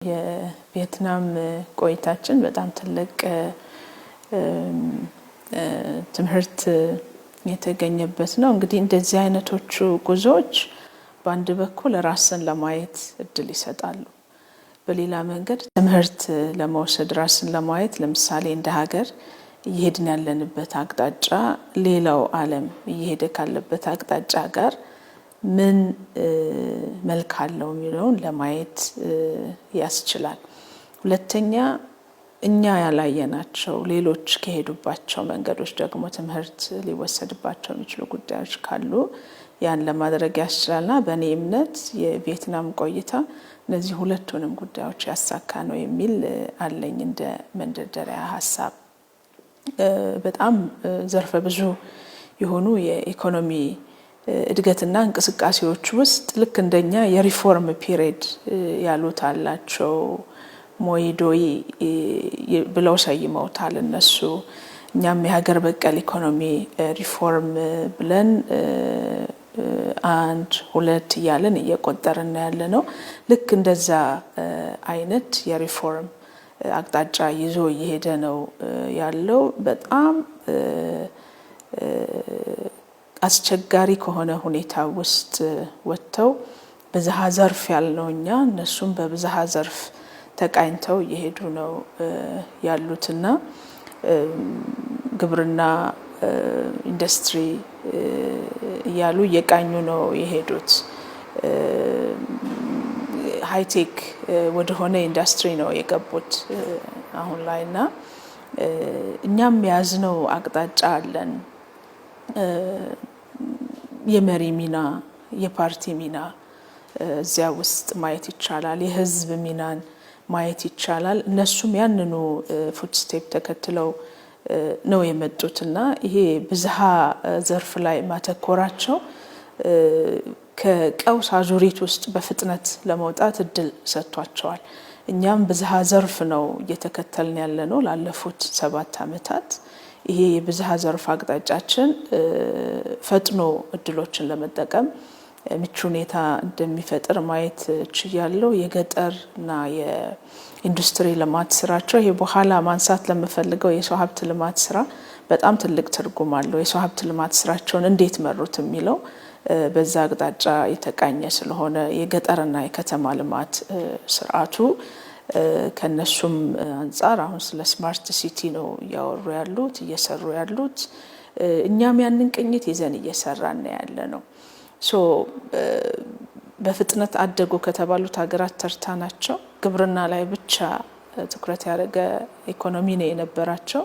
የቪየትናም ቆይታችን በጣም ትልቅ ትምህርት የተገኘበት ነው። እንግዲህ እንደዚህ አይነቶቹ ጉዞዎች በአንድ በኩል ራስን ለማየት እድል ይሰጣሉ። በሌላ መንገድ ትምህርት ለመውሰድ ራስን ለማየት ለምሳሌ እንደ ሀገር እየሄድን ያለንበት አቅጣጫ ሌላው ዓለም እየሄደ ካለበት አቅጣጫ ጋር ምን መልክ አለው የሚለውን ለማየት ያስችላል። ሁለተኛ እኛ ያላየናቸው ሌሎች ከሄዱባቸው መንገዶች ደግሞ ትምህርት ሊወሰድባቸው የሚችሉ ጉዳዮች ካሉ ያን ለማድረግ ያስችላልና በእኔ እምነት የቪየትናም ቆይታ እነዚህ ሁለቱንም ጉዳዮች ያሳካ ነው የሚል አለኝ እንደ መንደርደሪያ ሀሳብ። በጣም ዘርፈ ብዙ የሆኑ የኢኮኖሚ እድገትና እንቅስቃሴዎች ውስጥ ልክ እንደኛ የሪፎርም ፒሪየድ ያሉት አላቸው። ሞይዶይ ብለው ሰይመውታል እነሱ። እኛም የሀገር በቀል ኢኮኖሚ ሪፎርም ብለን 1 2 እያለን እየቆጠርን ያለ ነው። ልክ እንደዛ አይነት የሪፎርም አቅጣጫ ይዞ እየሄደ ነው ያለው። በጣም አስቸጋሪ ከሆነ ሁኔታ ውስጥ ወጥተው በዝሃ ዘርፍ ያልነው እኛ እነሱም በብዝሃ ዘርፍ ተቃኝተው እየሄዱ ነው ያሉትና ግብርና፣ ኢንዱስትሪ እያሉ እየቃኙ ነው የሄዱት። ሃይቴክ ወደሆነ ኢንዱስትሪ ነው የገቡት አሁን ላይና እኛም ያዝነው አቅጣጫ አለን። የመሪ ሚና፣ የፓርቲ ሚና እዚያ ውስጥ ማየት ይቻላል። የህዝብ ሚናን ማየት ይቻላል። እነሱም ያንኑ ፉትስቴፕ ተከትለው ነው የመጡትና ይሄ ብዝሃ ዘርፍ ላይ ማተኮራቸው ከቀውስ አዙሪት ውስጥ በፍጥነት ለመውጣት እድል ሰጥቷቸዋል። እኛም ብዝሃ ዘርፍ ነው እየተከተልን ያለ ነው ላለፉት 7 ዓመታት። ይሄ የብዝሃ ዘርፍ አቅጣጫችን ፈጥኖ እድሎችን ለመጠቀም ምቹ ሁኔታ እንደሚፈጥር ማየት ችያለሁ። የገጠርና የኢንዱስትሪ ልማት ስራቸው ይሄ በኋላ ማንሳት ለምፈልገው የሰው ሀብት ልማት ስራ በጣም ትልቅ ትርጉም አለው። የሰው ሀብት ልማት ስራቸውን እንዴት መሩት የሚለው በዛ አቅጣጫ የተቃኘ ስለሆነ የገጠርና የከተማ ልማት ስርዓቱ ከነሱም አንፃር አሁን ስለ ስማርት ሲቲ ነው እያወሩ ያሉት እየሰሩ ያሉት። እኛም ያንን ቅኝት ይዘን እየሰራን ያለ ነው። በፍጥነት አደጉ ከተባሉት ሀገራት ተርታ ናቸው። ግብርና ላይ ብቻ ትኩረት ያደረገ ኢኮኖሚ ነው የነበራቸው።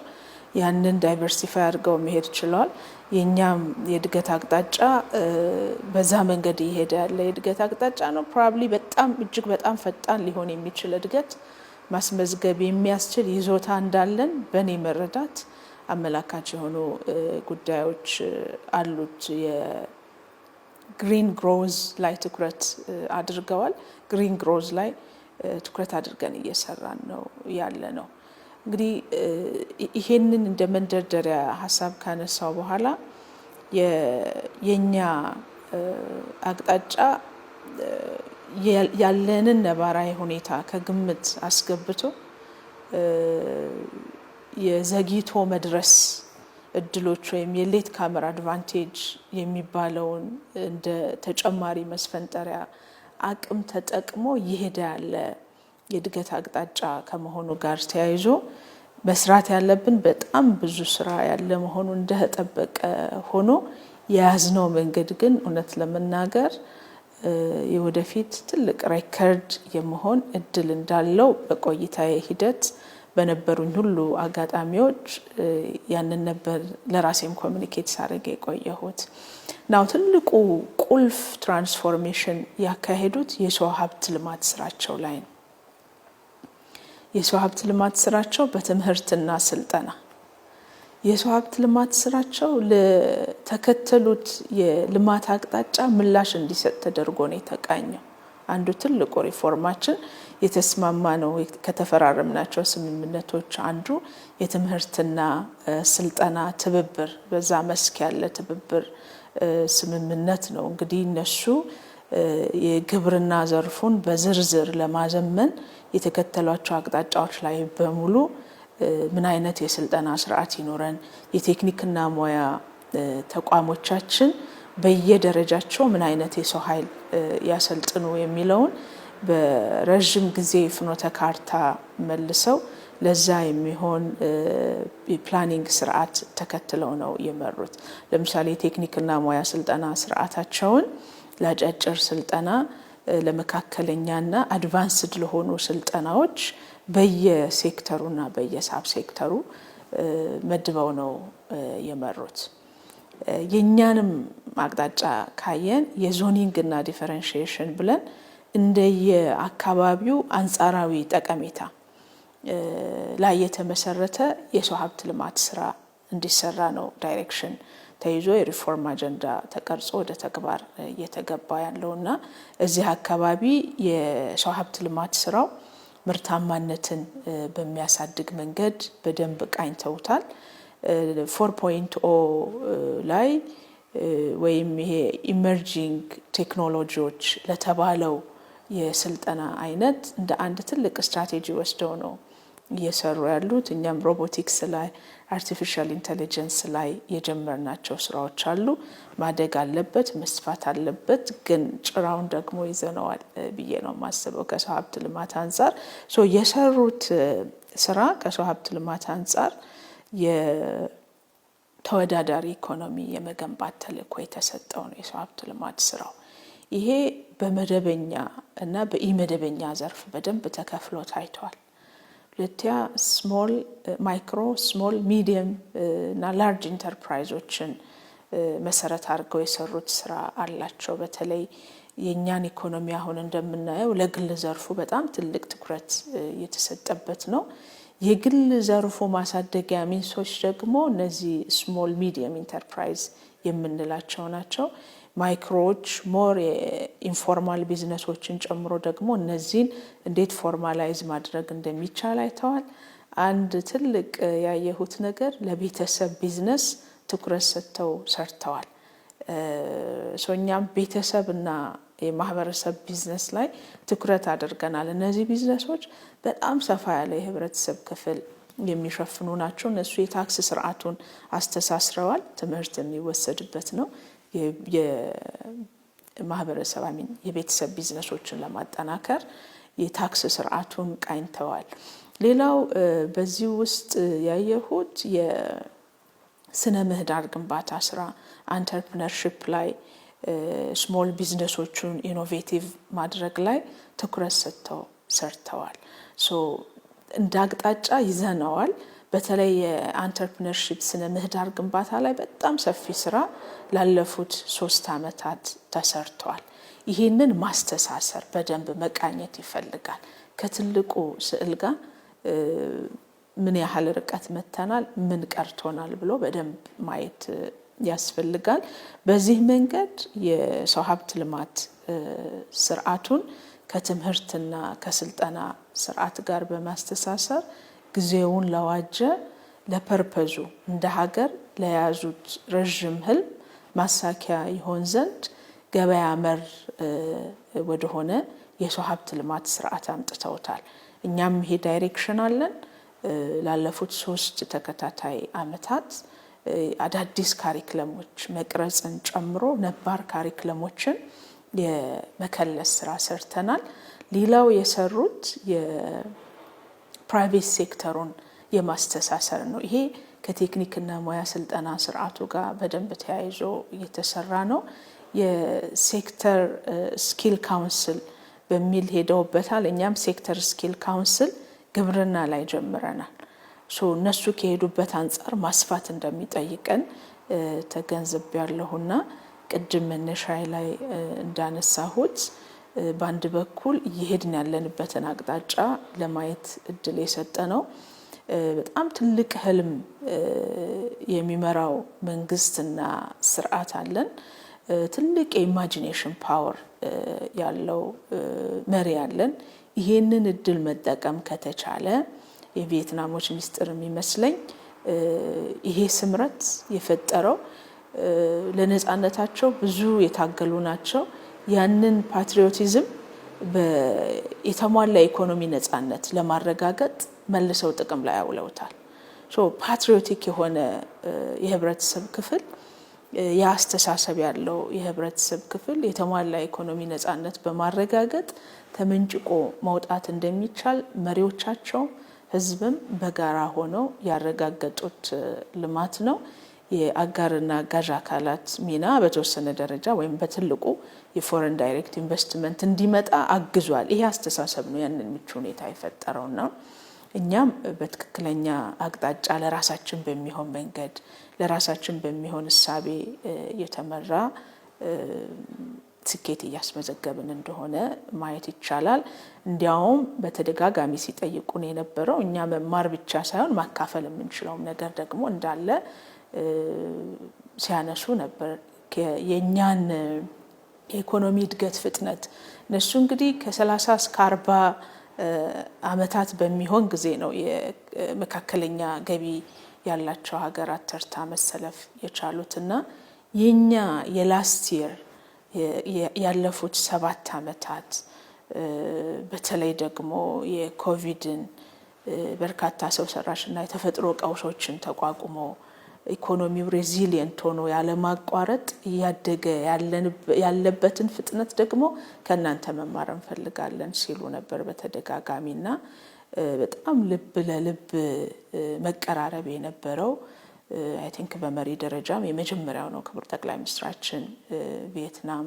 ያንን ዳይቨርሲፋይ አድርገው መሄድ ችለዋል። የኛም የእድገት አቅጣጫ በዛ መንገድ እየሄደ ያለ የእድገት አቅጣጫ ነው። ፕሮባብሊ በጣም እጅግ በጣም ፈጣን ሊሆን የሚችል እድገት ማስመዝገብ የሚያስችል ይዞታ እንዳለን በእኔ መረዳት አመላካች የሆኑ ጉዳዮች አሉት። የግሪን ግሮዝ ላይ ትኩረት አድርገዋል። ግሪን ግሮዝ ላይ ትኩረት አድርገን እየሰራን ነው ያለ ነው። እንግዲህ ይሄንን እንደ መንደርደሪያ ሀሳብ ካነሳው በኋላ የኛ አቅጣጫ ያለንን ነባራዊ ሁኔታ ከግምት አስገብቶ የዘግይቶ መድረስ እድሎች ወይም የሌት ካመር አድቫንቴጅ የሚባለውን እንደ ተጨማሪ መስፈንጠሪያ አቅም ተጠቅሞ ይሄድ ያለ የእድገት አቅጣጫ ከመሆኑ ጋር ተያይዞ መስራት ያለብን በጣም ብዙ ስራ ያለ መሆኑ እንደተጠበቀ ሆኖ የያዝነው መንገድ ግን እውነት ለመናገር የወደፊት ትልቅ ሬከርድ የመሆን እድል እንዳለው በቆይታዬ ሂደት በነበሩኝ ሁሉ አጋጣሚዎች ያንን ነበር ለራሴም ኮሚኒኬት ሳደርግ የቆየሁት። ናው ትልቁ ቁልፍ ትራንስፎርሜሽን ያካሄዱት የሰው ሀብት ልማት ስራቸው ላይ ነው። የሰው ሀብት ልማት ስራቸው በትምህርትና ስልጠና የሰው ሀብት ልማት ስራቸው ለተከተሉት የልማት አቅጣጫ ምላሽ እንዲሰጥ ተደርጎ ነው የተቃኘው። አንዱ ትልቁ ሪፎርማችን የተስማማ ነው ከተፈራረምናቸው ስምምነቶች አንዱ የትምህርትና ስልጠና ትብብር በዛ መስክ ያለ ትብብር ስምምነት ነው። እንግዲህ እነሱ የግብርና ዘርፉን በዝርዝር ለማዘመን የተከተሏቸው አቅጣጫዎች ላይ በሙሉ ምን አይነት የስልጠና ስርዓት ይኖረን፣ የቴክኒክና ሙያ ተቋሞቻችን በየደረጃቸው ምን አይነት የሰው ኃይል ያሰልጥኑ የሚለውን በረጅም ጊዜ ፍኖተ ካርታ መልሰው ለዛ የሚሆን የፕላኒንግ ስርዓት ተከትለው ነው የመሩት። ለምሳሌ የቴክኒክና ሙያ ስልጠና ስርዓታቸውን ለአጫጭር ስልጠና፣ ለመካከለኛና አድቫንስድ ለሆኑ ስልጠናዎች በየሴክተሩና በየሳብ ሴክተሩ መድበው ነው የመሩት። የኛንም አቅጣጫ ካየን የዞኒንግና ዲፈረንሺዬሽን ብለን እንደየአካባቢው አንጻራዊ ጠቀሜታ ላይ የተመሰረተ የሰው ሀብት ልማት ስራ እንዲሰራ ነው ዳይሬክሽን ተይዞ የሪፎርም አጀንዳ ተቀርጾ ወደ ተግባር እየተገባ ያለውና እዚህ አካባቢ የሰው ሀብት ልማት ስራው ምርታማነትን በሚያሳድግ መንገድ በደንብ ቃኝተውታል። 4.0 ላይ ወይም ይሄ ኢመርጂንግ ቴክኖሎጂዎች ለተባለው የስልጠና አይነት እንደ አንድ ትልቅ ስትራቴጂ ወስደው ነው እየሰሩ ያሉት። እኛም ሮቦቲክስ ላይ አርቲፊሻል ኢንተለጀንስ ላይ የጀመርናቸው ስራዎች አሉ። ማደግ አለበት፣ መስፋት አለበት። ግን ጭራውን ደግሞ ይዘነዋል ብዬ ነው የማስበው ከሰው ሀብት ልማት አንጻር። የሰሩት ስራ ከሰው ሀብት ልማት አንጻር የተወዳዳሪ ኢኮኖሚ የመገንባት ተልዕኮ የተሰጠው ነው የሰው ሀብት ልማት ስራው። ይሄ በመደበኛ እና በኢመደበኛ ዘርፍ በደንብ ተከፍሎ ታይቷል። ሁለተኛ ስሞል ማይክሮ ስሞል ሚዲየም እና ላርጅ ኢንተርፕራይዞችን መሰረት አድርገው የሰሩት ስራ አላቸው። በተለይ የኛን ኢኮኖሚ አሁን እንደምናየው ለግል ዘርፉ በጣም ትልቅ ትኩረት የተሰጠበት ነው። የግል ዘርፉ ማሳደጊያ ሚንሶች ደግሞ እነዚህ ስሞል ሚዲየም ኢንተርፕራይዝ የምንላቸው ናቸው። ማይክሮዎች ሞር ኢንፎርማል ቢዝነሶችን ጨምሮ ደግሞ እነዚህን እንዴት ፎርማላይዝ ማድረግ እንደሚቻል አይተዋል። አንድ ትልቅ ያየሁት ነገር ለቤተሰብ ቢዝነስ ትኩረት ሰጥተው ሰርተዋል። እኛም ቤተሰብና የማህበረሰብ ቢዝነስ ላይ ትኩረት አድርገናል። እነዚህ ቢዝነሶች በጣም ሰፋ ያለ የህብረተሰብ ክፍል የሚሸፍኑ ናቸው። እነሱ የታክስ ስርዓቱን አስተሳስረዋል። ትምህርት የሚወሰድበት ነው። የማህበረሰብ የቤተሰብ ቢዝነሶችን ለማጠናከር የታክስ ስርዓቱን ቃኝተዋል። ሌላው በዚህ ውስጥ ያየሁት የስነ ምህዳር ግንባታ ስራ አንተርፕረነርሺፕ ላይ ስሞል ቢዝነሶቹን ኢኖቬቲቭ ማድረግ ላይ ትኩረት ሰጥተው ሰርተዋል። እንደ አቅጣጫ ይዘነዋል። በተለይ የአንተርፕረነርሺፕ ስነ ምህዳር ግንባታ ላይ በጣም ሰፊ ስራ ላለፉት 3 ዓመታት ተሰርቷል። ይህንን ማስተሳሰር በደንብ መቃኘት ይፈልጋል። ከትልቁ ስዕል ጋር ምን ያህል ርቀት መተናል፣ ምን ቀርቶናል ብሎ በደንብ ማየት ያስፈልጋል። በዚህ መንገድ የሰው ሀብት ልማት ስርዓቱን ከትምህርትና ከስልጠና ስርዓት ጋር በማስተሳሰር ጊዜውን ለዋጀ ለፐርፐዙ እንደ ሀገር ለያዙት ረዥም ህልም ማሳኪያ ይሆን ዘንድ ገበያ መር ወደሆነ የሰው ሀብት ልማት ስርዓት አምጥተውታል። እኛም ይሄ ዳይሬክሽን አለን። ላለፉት 3 ተከታታይ ዓመታት አዳዲስ ካሪክለሞች መቅረጽን ጨምሮ ነባር ካሪክለሞችን የመከለስ ስራ ሰርተናል። ሌላው የሰሩት የፕራይቬት ሴክተሩን የማስተሳሰር ነው። ይሄ ከቴክኒክና ሙያ ስልጠና ስርዓቱ ጋር በደንብ ተያይዞ እየተሰራ ነው። የሴክተር ስኪል ካውንስል በሚል ሄደውበታል። እኛም ሴክተር ስኪል ካውንስል ግብርና ላይ ጀምረናል። እነሱ ከሄዱበት አንጻር ማስፋት እንደሚጠይቀን ተገንዝቤያለሁና ቅድም መነሻዬ ላይ እንዳነሳሁት በአንድ በኩል እየሄድን ያለንበትን አቅጣጫ ለማየት እድል የሰጠ ነው። በጣም ትልቅ ህልም የሚመራው መንግስትና ስርዓት አለን። ትልቅ የኢማጂኔሽን ፓወር ያለው መሪ አለን። ይሄንን እድል መጠቀም ከተቻለ የቪየትናሞች ሚስጥር የሚመስለኝ ይሄ ስምረት የፈጠረው ለነጻነታቸው ብዙ የታገሉ ናቸው። ያንን ፓትሪዮቲዝም የተሟላ ኢኮኖሚ ነጻነት ለማረጋገጥ መልሰው ጥቅም ላይ አውለውታል። ፓትሪዮቲክ የሆነ የህብረተሰብ ክፍል ያስተሳሰብ ያለው የህብረተሰብ ክፍል የተሟላ ኢኮኖሚ ነጻነት በማረጋገጥ ተመንጭቆ መውጣት እንደሚቻል መሪዎቻቸው ህዝብም በጋራ ሆነው ያረጋገጡት ልማት ነው። የአጋርና አጋዥ አካላት ሚና በተወሰነ ደረጃ ወይም በትልቁ የፎሬን ዳይሬክት ኢንቨስትመንት እንዲመጣ አግዟል። ይሄ አስተሳሰብ ነው ያንን ምቹ ሁኔታ የፈጠረውና እኛም በትክክለኛ አቅጣጫ ለራሳችን በሚሆን መንገድ ለራሳችን በሚሆን እሳቤ የተመራ ስኬት እያስመዘገብን እንደሆነ ማየት ይቻላል። እንዲያውም በተደጋጋሚ ሲጠይቁን የነበረው እኛ መማር ብቻ ሳይሆን ማካፈል የምንችለው ነገር ደግሞ እንዳለ ሲያነሱ ነበር። የኛን የኢኮኖሚ እድገት ፍጥነት እነሱ እንግዲህ ከ30 እስከ 40 አመታት በሚሆን ጊዜ ነው የመካከለኛ ገቢ ያላቸው ሀገራት ተርታ መሰለፍ የቻሉትና የኛ የላስት ይር ያለፉት 7 አመታት በተለይ ደግሞ የኮቪድን በርካታ ሰው ሰራሽና የተፈጥሮ ቀውሶችን ተቋቁሞ ኢኮኖሚው ሬዚሊየንት ሆኖ ያለ ማቋረጥ ያደገ ያለበትን ፍጥነት ደግሞ ከናንተ መማር እንፈልጋለን ሲሉ ነበር በተደጋጋሚና በጣም ልብ ለልብ መቀራረብ የነበረው አይ ቲንክ በመሪ ደረጃም የመጀመሪያው ነው። ክቡር ጠቅላይ ሚኒስትራችን ቪየትናም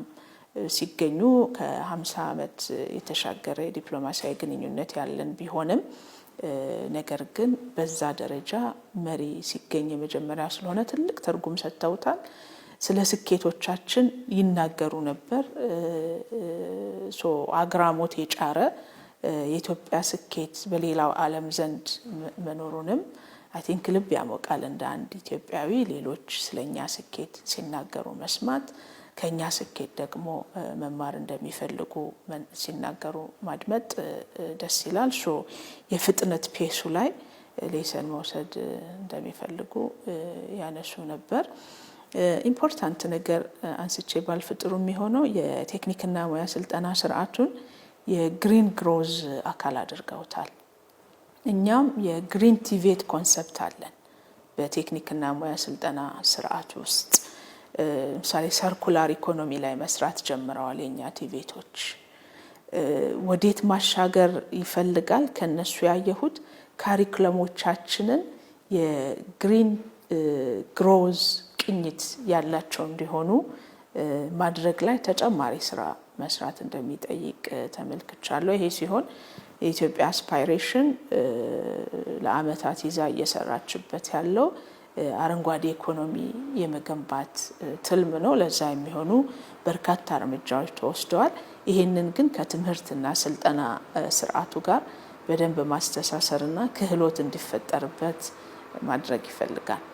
ሲገኙ ከ50 አመት የተሻገረ ዲፕሎማሲያዊ ግንኙነት ያለን ቢሆንም ነገር ግን በዛ ደረጃ መሪ ሲገኝ የመጀመሪያ ስለሆነ ትልቅ ትርጉም ሰጥተውታል። ስለ ስኬቶቻችን ይናገሩ ነበር። አግራሞት የጫረ የኢትዮጵያ ስኬት በሌላው ዓለም ዘንድ መኖሩንም አይ ቲንክ ልብ ያሞቃል። እንደ አንድ ኢትዮጵያዊ ሌሎች ስለኛ ስኬት ሲናገሩ መስማት ከኛ ስኬት ደግሞ መማር እንደሚፈልጉ ሲናገሩ ማድመጥ ደስ ይላል። የፍጥነት ፔሱ ላይ ሌሰን መውሰድ እንደሚፈልጉ ያነሱ ነበር። ኢምፖርታንት ነገር አንስቼ ባልፍጥሩ የሚሆነው የቴክኒክና ሙያ ስልጠና ስርዓቱን የግሪን ግሮዝ አካል አድርገውታል። እኛም የግሪን ቲቬት ኮንሰፕት አለን በቴክኒክና ሙያ ስልጠና ስርዓት ውስጥ። ለምሳሌ ሰርኩላር ኢኮኖሚ ላይ መስራት ጀምረዋል የኛ ቲቬቶች። ወዴት ማሻገር ይፈልጋል ከነሱ ያየሁት ካሪኩለሞቻችንን የግሪን ግሮዝ ቅኝት ያላቸው እንዲሆኑ ማድረግ ላይ ተጨማሪ ስራ መስራት እንደሚጠይቅ ተመልክቻለሁ። ይሄ ሲሆን የኢትዮጵያ አስፓይሬሽን ለአመታት ይዛ እየሰራችበት ያለው አረንጓዴ ኢኮኖሚ የመገንባት ትልም ነው። ለዛ የሚሆኑ በርካታ እርምጃዎች ተወስደዋል። ይሄንን ግን ከትምህርትና ስልጠና ስርዓቱ ጋር በደንብ ማስተሳሰርና ክህሎት እንዲፈጠርበት ማድረግ ይፈልጋል።